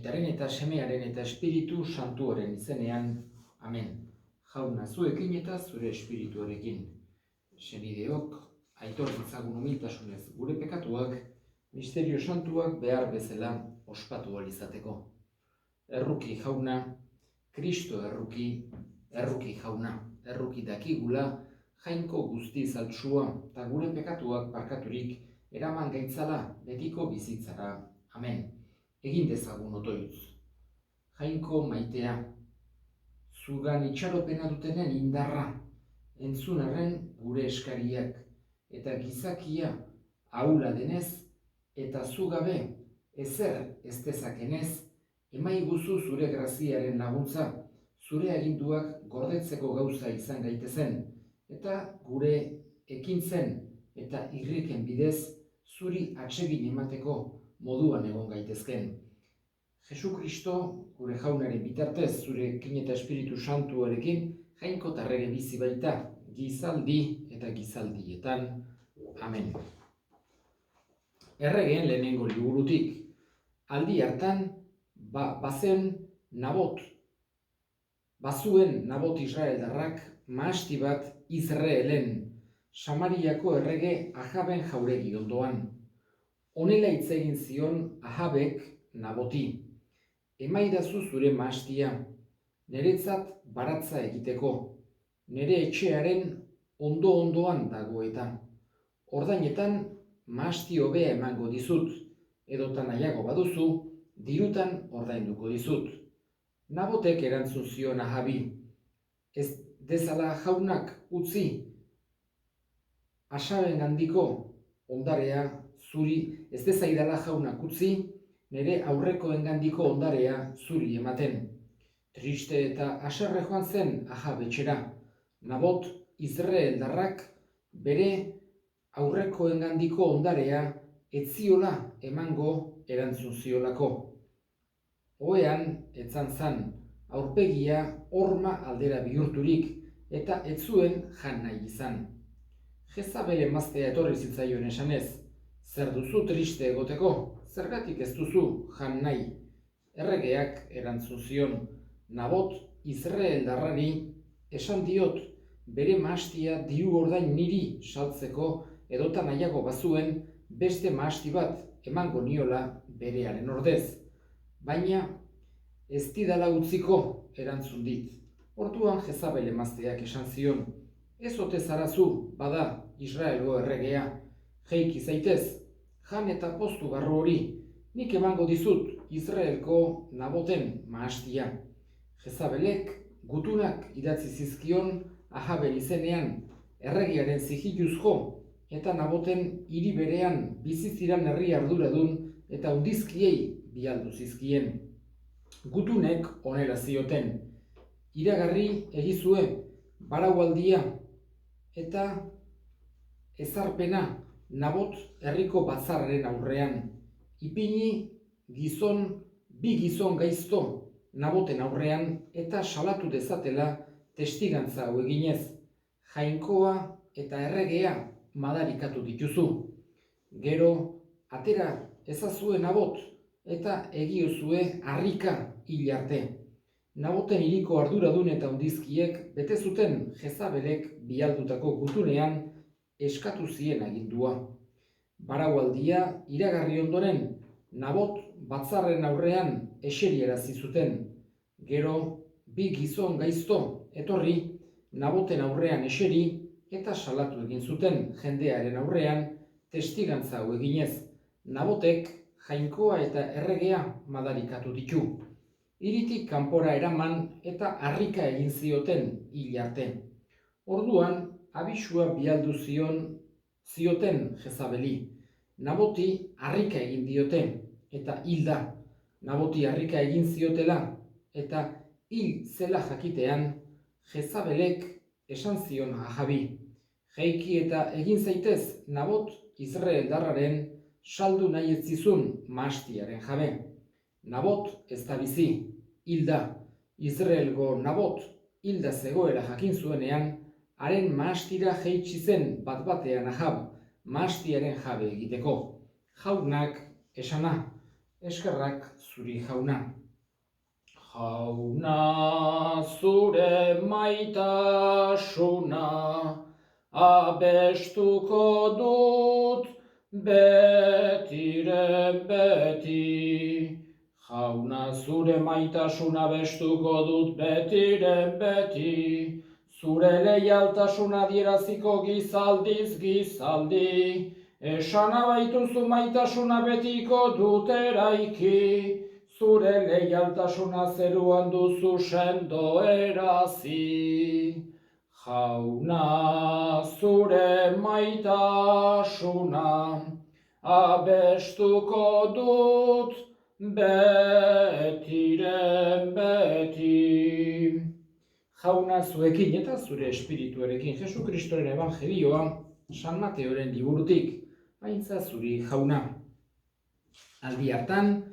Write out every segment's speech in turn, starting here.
Aitaren eta Semearen eta Espiritu Santuaren izenean, amen. Jauna zuekin eta zure espirituarekin. Senideok, aitor ditzagun humiltasunez gure pekatuak, misterio santuak behar bezala ospatu ahal izateko. Erruki jauna, Kristo erruki jauna, erruki dakigula, jainko guzti zaltsua eta gure pekatuak barkaturik eraman gaitzala betiko bizitzara. Amen. Egin dezagun otoitz. Jainko maitea, zugan itxaropena dutenen indarra, entzun arren gure eskariak, eta gizakia ahula denez, eta zugabe ezer ez dezakenez, emaiguzu zure graziaren laguntza, zure aginduak gordetzeko gauza izan gaitezen, eta gure ekintzen eta irriken bidez zuri atsegin emateko moduan egon gaitezken. Jesu Kristo, gure jaunaren bitartez, zure kin eta Espiritu Santuarekin, jainko tarrege bizi baita, gizaldi eta gizaldietan. Amen. Erregeen lehenengo liburutik, aldi hartan, bazuen Nabot Israeldarrak mahasti bat Izraelen, Samariako errege Ahaben jauregi ondoan. Honela hitz egin zion Ahabek Naboti, emaidazu zure mahastia, niretzat baratza egiteko, nire etxearen ondo-ondoan dago eta. Ordainetan mahasti hobea emango dizut, edota nahiago baduzu, dirutan ordainduko dizut. Nabotek erantzun zion Ahabi, ez dezala jaunak utzi, Asabengandiko ondarea zuri, ez dezaidala jaunak utzi, nire aurrekoengandiko ondarea zuri ematen. Triste eta haserre joan zen Ahab etxera. Nabot Izraeldarrak bere aurrekoengandiko ondarea ez ziola emango erantzun ziolako. Ohean etzan zan, aurpegia horma aldera bihurturik eta ez zuen jan nahi izan. Jezabel emaztea etorri zitzaion esanez, zer duzu triste egoteko, zergatik ez duzu jan nahi. Erregeak erantzun zion, Nabot Izraeldarrari esan diot, bere mahastia diru ordain niri saltzeko edota nahiago bazuen beste mahasti bat emango niola berearen ordez. Baina ez didala utziko erantzun dit. Orduan Jezabel emazteak esan zion, ez ote zarazu, bada, Israelgo erregea, jeiki zaitez, jan eta poztu garro hori, nik emango dizut Israelko Naboten mahastia. Jezabelek gutunak idatzi zizkion Ahaben izenean, erregearen zigiluzko eta Naboten hiri berean biziziran herri arduradun eta undizkiei bialdu zizkien. Gutunek honela zioten, iragarri egizue baraualdia eta ezarpena Nabot herriko batzarraren aurrean, ipini bi gizon gaizto Naboten aurrean eta salatu dezatela testigantza hau eginez, jainkoa eta erregea madarikatu dituzu. Gero atera ezazue Nabot eta egiozue harrika hil arte. Naboten hiriko arduradun eta undizkiek bete zuten Jezabelek bialdutako gutunean eskatu zien agindua. Baraualdia iragarri ondoren, Nabot batzarren aurrean eseriarazi zuten. Gero, bi gizon gaizto etorri, Naboten aurrean eseri eta salatu egin zuten jendearen aurrean testigantza hau eginez. Nabotek jainkoa eta erregea madarikatu ditu. Hiritik kanpora eraman eta harrika egin zioten hil arte. Orduan, abisua bialdu zioten Jezabeli. Naboti harrika egin diote eta hil da. Naboti harrika egin ziotela eta hil zela jakitean, Jezabelek esan zion Ahabi. Jeiki eta egin zaitez Nabot Izraeldarraren saldu nahi ez zizun mahastiaren jabe. Nabot ez da bizi, hil da. Izraelgo Nabot hilda zegoela jakin zuenean, haren mahastira jeitsi zen bat-batean Ahab, mahastiaren jabe egiteko. Jaunak esana, eskerrak zuri jauna. Jauna zure maitasuna abestuko dut betiren beti. Jauna zure maitasuna abestuko dut betiren beti. Zure leialtasuna adieraziko gizaldiz gizaldi. Esana baituzu maitasuna betiko dut eraiki. Zure leialtasuna zeruan duzu sendo erazi. Jauna zure maitasuna abestuko dut betiren beti. Jauna zuekin eta zure espirituarekin Jesu Kristoren evangelioa San Mateoren liburutik, haintza zuri jauna. Aldi hartan,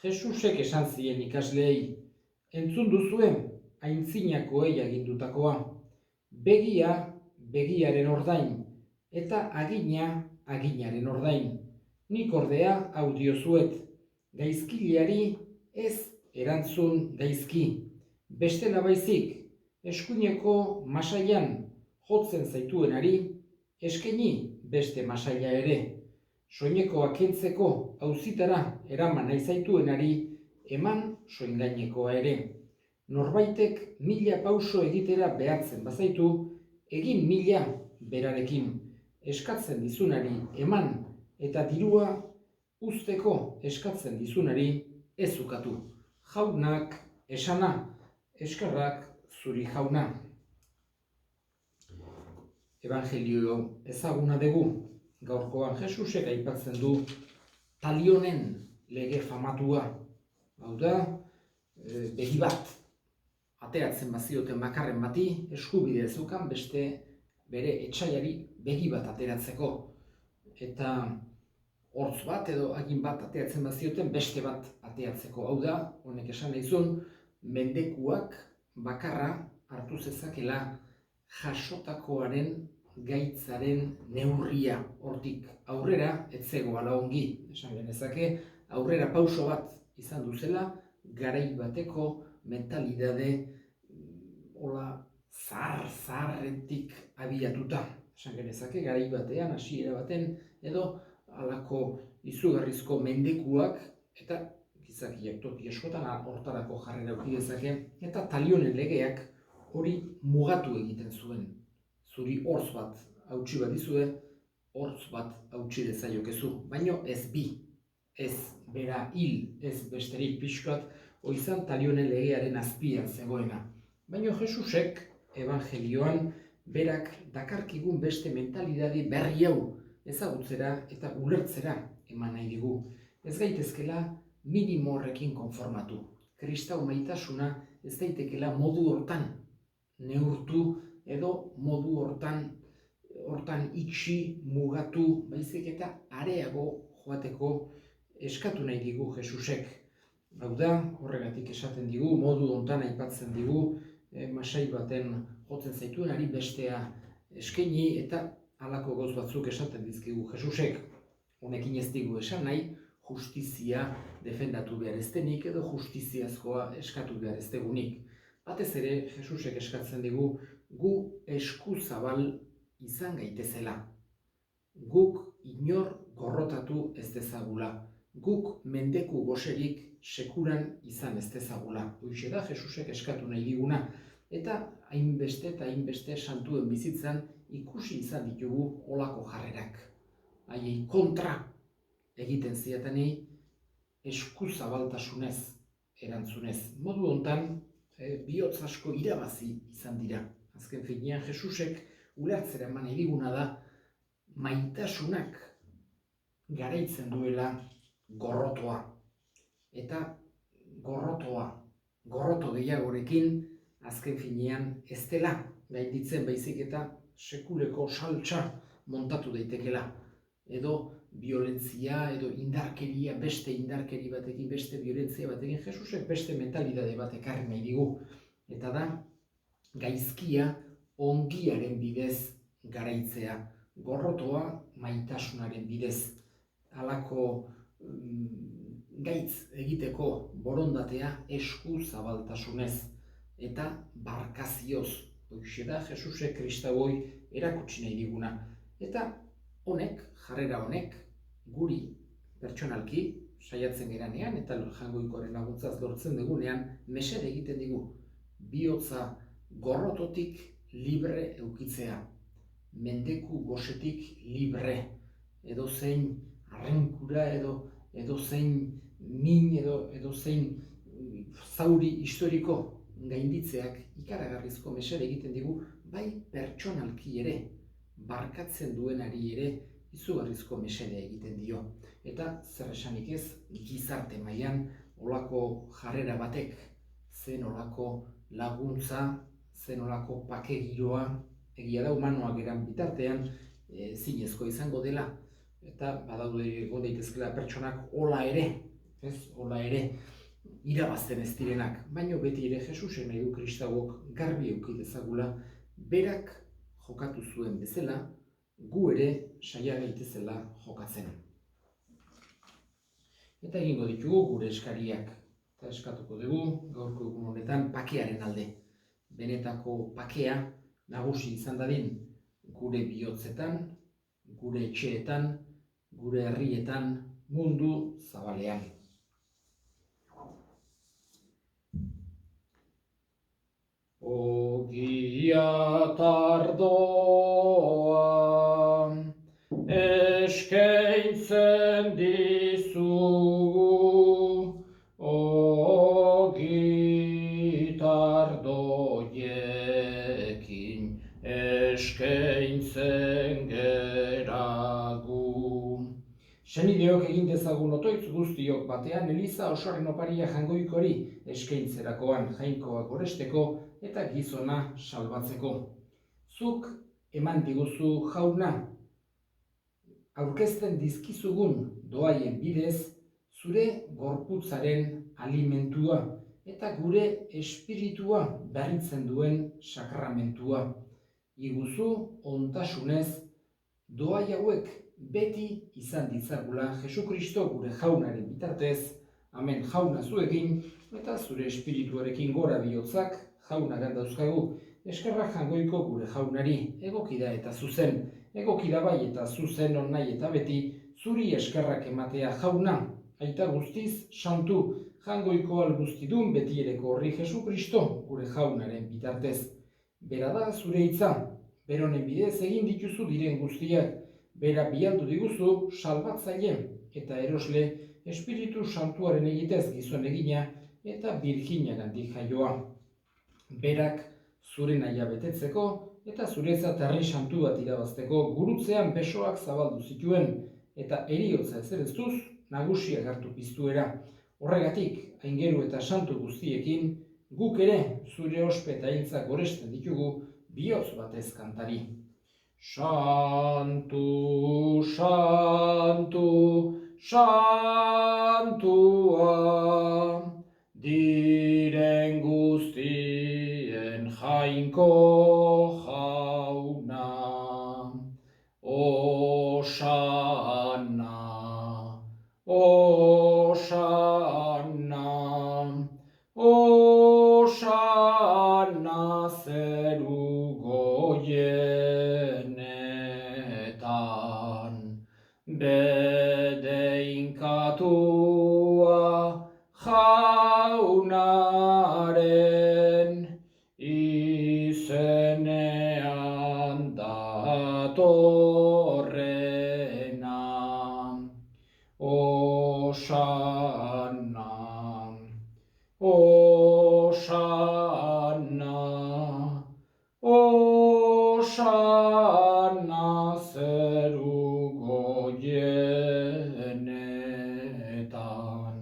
Jesusek esan zien ikasleei, entzun duzuen aintzinakoei agindutakoa, begia begiaren ordain, eta agina aginaren ordain. Nik ordea hau diozuet, gaizkileari ez erantzun gaizki, bestela baizik, eskuineko masailan jotzen zaituenari, eskaini beste masaila ere. Soinekoa kentzeko auzitara eraman nahi zaituenari, eman soingainekoa ere. Norbaitek 1000 pauso egitera behartzen bazaitu, egin 1000 berarekin. Eskatzen dizunari eman eta dirua uzteko eskatzen dizunari ez ukatu. Jaunak esana, eskerrak zuri jauna. Evangelio ezaguna dugu. Gaurkoan Jesusek aipatzen du talionen lege famatua. Hau da, begi bat ateratzen bazioten bakarren bati, eskubidea zeukan beste bere etsaiari begi bat ateratzeko. Eta hortz bat edo agin bat ateratzen bazioten beste bat ateratzeko. Hau da, honek esan nahizun, mendekuak bakarra hartu zezakela jasotakoaren gaitzaren neurria. Hortik aurrera ez zegoala ongi, esan genezake, aurrera pauso bat izan duzela, garai bateko mentalidade zaharretik abiatuta. Esan genezake, garai batean, hasiera baten, edo halako izugarrizko mendekuak, eta gizakiak toki askotan hortarako jarrera eduki dezake, eta talionen legeak hori mugatu egiten zuen. Zuri hortz bat hautsi badizue, hortz bat hautsi dezaiokezu, baino ez bi, ez bera hil, ez besterik pixkat, oizan talionen legearen azpian zegoena. Baino Jesusek evangelioan berak dakarkigun beste mentalidade berri hau ezagutzera eta ulertzera eman nahi digu. Ez gaitezkela minimo horrekin konformatu. Kristau maitasuna ez daitekela modu hortan neurtu edo modu hortan itxi, mugatu, baizik eta areago joateko eskatu nahi digu Jesusek. Hau da, horregatik esaten digu, modu hontan aipatzen digu, masai baten jotzen zaituenari bestea eskaini eta halako gauz batzuk esaten dizkigu Jesusek. Honekin ez digu esan nahi, justizia defendatu behar ez denik edo justiziazkoa eskatu behar ez degunik. Batez ere, Jesusek eskatzen digu, gu eskuzabal izan gaitezela. Guk inor gorrotatu ez dezagula. Guk mendeku goserik sekuran izan ez dezagula. Hoixe da Jesusek eskatu nahi diguna. Eta hainbeste santuen bizitzan ikusi izan ditugu olako jarrerak. Haiei kontra egiten ziatenei eskuzabaltasunez erantzunez. Modu hontan, bihotz asko irabazi izan dira. Azken finean, Jesusek ulertzera eman diguna da maitasunak garaitzen duela gorrotoa. Eta gorroto gehiagorekin, azken finean ez dela gainditzen baizik eta sekuleko saltsa montatu daitekela. Edo violentzia edo indarkeria, beste indarkeri batekin, beste violentzia batekin, Jesusek beste mentalidade bat ekarri nahi digu. Eta da, gaizkia ongiaren bidez garaitzea, gorrotoa maitasunaren bidez. Halako gaitz egiteko borondatea esku zabaltasunez eta barkazioz. Hoxe da Jesuse Kristauoi erakutsi nahi diguna. Eta honek, jarrera honek, guri pertsonalki saiatzen geranean eta Jaungoikoaren laguntzaz lortzen dugunean mesede egiten digu. Bihotza gorrototik libre eukitzea. Mendeku gosetik libre. Edo zein arrenkura edo zein min edo zein zauri historiko gainditzeak ikaragarrizko mesede egiten digu, bai pertsonalki ere, barkatzen duenari ere izugarrizko mesede egiten dio. Eta zer esanik ez, gizarte mailan olako jarrera batek, zen olako laguntza, zen olako pake giroa, egia da humanoak eran bitartean zinezko izango dela. Eta badaude egon daitezkela pertsonak hola ere irabazten ez direnak, baino beti ere Jesusen nahi du Kristauok garbi eduki dezagula, berak jokatu zuen bezala, gu ere saia gaitezela jokatzen. Eta egingo ditugu gure eskariak, eta eskatuko dugu gaurko egun honetan pakearen alde. Benetako pakea nagusi izan dadin gure bihotzetan, gure etxeetan, gure herrietan, mundu zabalean. Ogia tardoa eskaintzen dizugu, ogi tardoiekin eskaintzen geragu. Senideok egin dezagun otoitz guztiok batean eliza osoaren oparia Jaungoikori eskaintzerakoan jainkoak goresteko eta gizona salbatzeko. Zuk eman diguzu Jauna, aurkezten dizkizugun doaien bidez zure gorputzaren alimentua eta gure espiritua berritzen duen sakramentua. Iguzu ontasunez doai hauek beti izan ditzagula Jesukristo gure Jaunaren bitartez, amen. Jauna zuekin eta zure espirituarekin gora bihotzak Jaunagan dauzkagu. Eskerrak Jaungoiko gure Jaunari, egokida eta zuzen, egokida bai eta zuzen on nahi eta beti, zuri eskerrak ematea Jauna, aita guztiz santu, Jaungoiko alguztidun betiereko horri Jesukristo gure Jaunaren bitartez. Bera da zure hitza, beronen bidez egin dituzu diren guztiak, bera bialdu diguzu salbatzaile eta erosle Espiritu Santuaren egitez gizon egina eta Birjinagandik jaioa. Berak zure nahia betetzeko eta zuretzat herri santu bat irabazteko gurutzean besoak zabaldu zituen eta eriotza ezereztuz nagusia hartu piztuera. Horregatik, aingeru eta santu guztiekin, guk ere zure ospe eta hiltzak goresten ditugu bihotz batez kantari. Santu, santu, santua, diren guztien jainko Jauna. Osana, osana, osana zeru goienetan, bedeinkatua Jaunaren izenean datorrena. Osana, osana, osana zeru goienetan.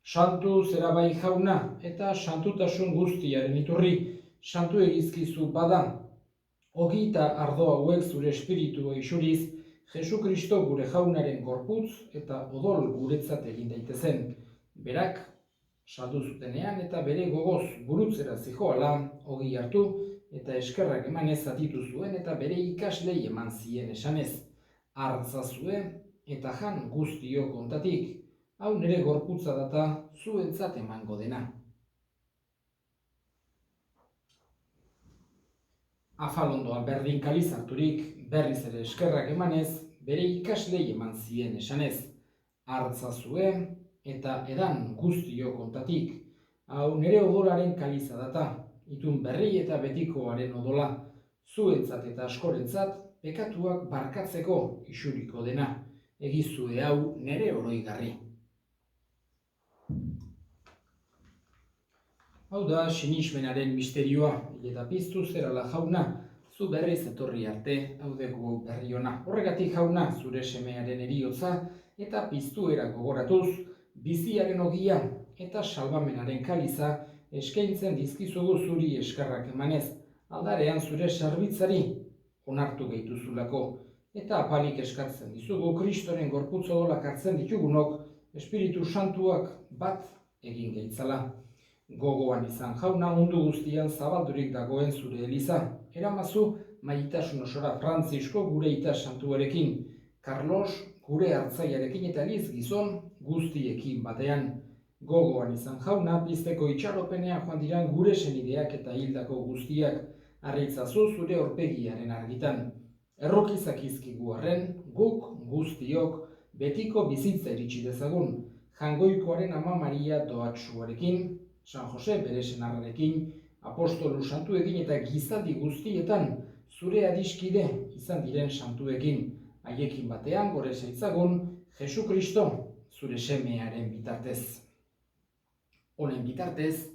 Santu zera bai Jauna eta santutasun guztiaren iturri, santu egizkizu bada, ogi eta ardo hauek zure espiritua isuriz, Jesukristo gure Jaunaren gorputz eta odol guretzat egin daitezen. Berak saldu zutenean eta bere gogoz gurutzera zijoala ogi hartu eta eskerrak emanez zatitu zuen eta bere ikaslei eman zien esanez. Hartzazue eta jan guztiok ontatik, hau nire gorputza data zuentzat emango dena. Afalondoa berdin kalizarturik berriz ere eskerrak emanez, bere ikaslei eman zien esanez, hartzazue eta edan guztio kontatik, hau nire odolaren kaliza data, itun berri eta betikoaren odola, zuentzat eta askorentzat pekatuak barkatzeko isuriko dena, egizue hau nire oroigarri. Hau da sinismenaren misterioa, eta piztu zerala jauna, zu berriz etorri arte, hau dugu berri ona. Horregatik jauna, zure semearen eriotza eta piztuera gogoratuz, biziaren ogia eta salbamenaren kaliza eskaintzen dizkizugu zuri eskarrak emanez, aldarean zure sarbitzari onartu gehituzulako, eta apalik eskartzen dizugu Kristoren gorputz odolak hartzen ditugunok, Espiritu Santuak bat egin gehitzala. Gogoan izan jauna mundu guztian zabaldurik dagoen zure eliza. Eramazu maitasun osora Frantzisko gure ita santuarekin, Carlos gure hartzaiarekin eta Liz gizon guztiekin batean. Gogoan izan jauna pizteko itxaropenean joan diran gure senideak eta hildako guztiak, harritzazu zure aurpegiaren argitan. Errokizak izkigu arren, guk guztiok betiko bizitza iritsi dezagun, Jangoikoaren Ama Maria doatsuarekin, San Jose bere senarrarekin, apostolu santuekin eta gizaldi guztietan zure adiskide izan diren santuekin, haiekin batean gore zaitzagun Jesu Kristo zure semearen bitartez. Honen bitartez,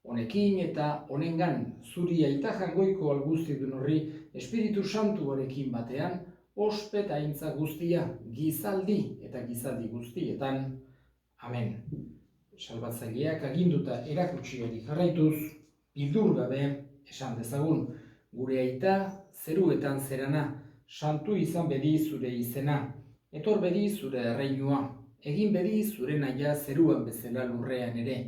honekin eta honengan zuri aita Jangoiko alguztidun horri Espiritu Santuarekin batean ospet aintza guztia gizaldi eta gizaldi guztietan. Amen. Salbatzaileak aginduta erakutsiari jarraituz, bildur gabe esan dezagun, gure aita zeruetan zerana, santu izan bedi zure izena, etor bedi zure erreinua, egin bedi zure nahia zeruan bezala lurrean ere,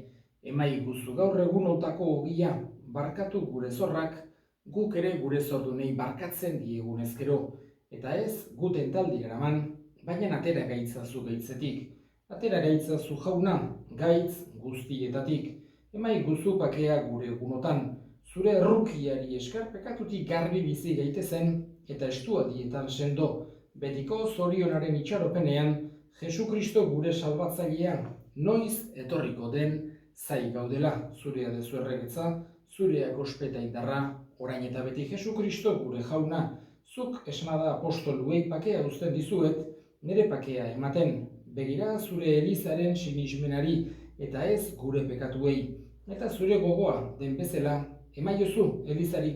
emaiguzu gaur egunotako ogia, barkatu gure zorrak, guk ere gure zordunei barkatzen diegun ezkero, eta ez guten taldi eraman, baina atera gaitzazu gaitzetik. Atera gaitzazu jauna, gaitz guztietatik, emaiguzu pakea gure egunotan, zure errukiari eskar pekatutik garbi bizi gaitezen eta estuadietan sendo, betiko zorionaren itxaropenean, Jesu Kristo gure salbatzailea, noiz etorriko den zai gaudela, zurea dezu erregetza, zureak ospeta indarra, orain eta beti Jesu Kristo gure jauna, zuk esnada apostoluei pakea uzten dizuet, nire pakea ematen, begira zure elizaren sinismenari eta ez gure pekatuei, eta zure gogoa den bezala, emaiozu elizari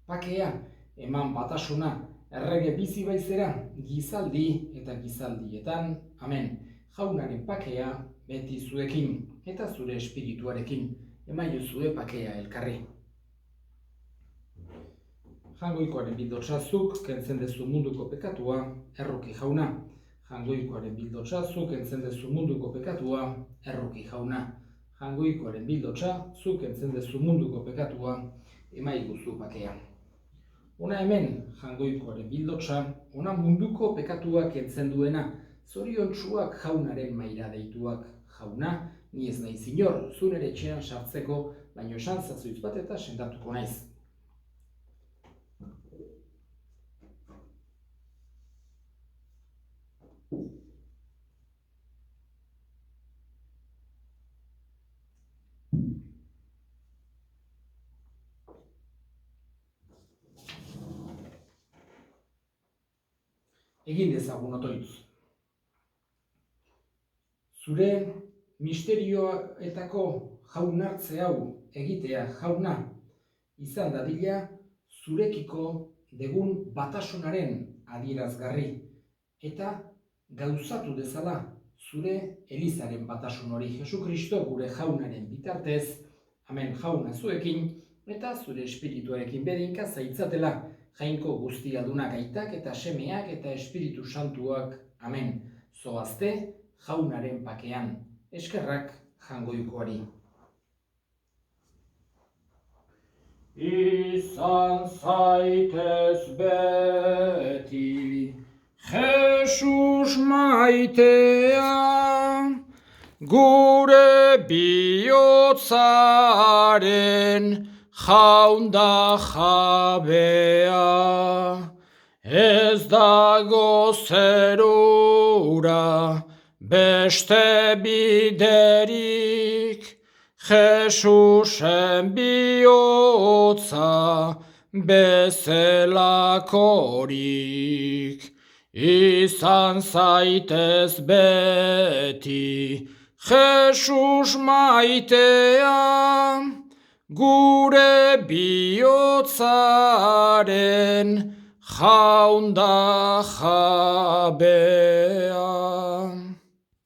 pakea, eman batasuna, errege bizi baizera, gizaldi eta gizaldietan, amen. Jaunaren pakea beti zuekin, eta zure espirituarekin, emaiozue pakea elkarri. Jangoikoaren bildotzazuk, kentzen dezu munduko pekatua, erruki jauna. Jangoikoaren bildotzazuk, kentzen dezu munduko pekatua, erruki jauna. Jangoikoaren bildotzazuk, kentzen dezu munduko pekatua, emaiguzu pakea. Ona hemen, Jangoikoaren bildotza, ona munduko pekatua kentzen duena, zoriontsuak jaunaren maira deituak. Jauna, ni ez nahi zinor, zu nere etxean sartzeko, baino esan zazuitz bat eta sendatuko naiz. Egin dezagun otoitz. Zure misterioetako jaunartze hau egitea jauna, izan dadila zurekiko degun batasunaren adierazgarri, eta gauzatu dezala zure elizaren batasun hori Jesu Kristo gure jaunaren bitartez, amen jauna zuekin, eta zure espirituarekin bedinka zaitzatela, jainko guztiadunak aitak eta semeak eta Espiritu Santuak, amen. Zoazte jaunaren pakean, eskerrak Jangoikoari. Izan zaitez beti, Jesus maitea, gure bihotzaren jaunda jabea. Ez dago zerura beste biderik, Jesusen bihotza bezelakorik. Izan zaitez beti Jesus maitea, gure bihotzaren jaunda jabea.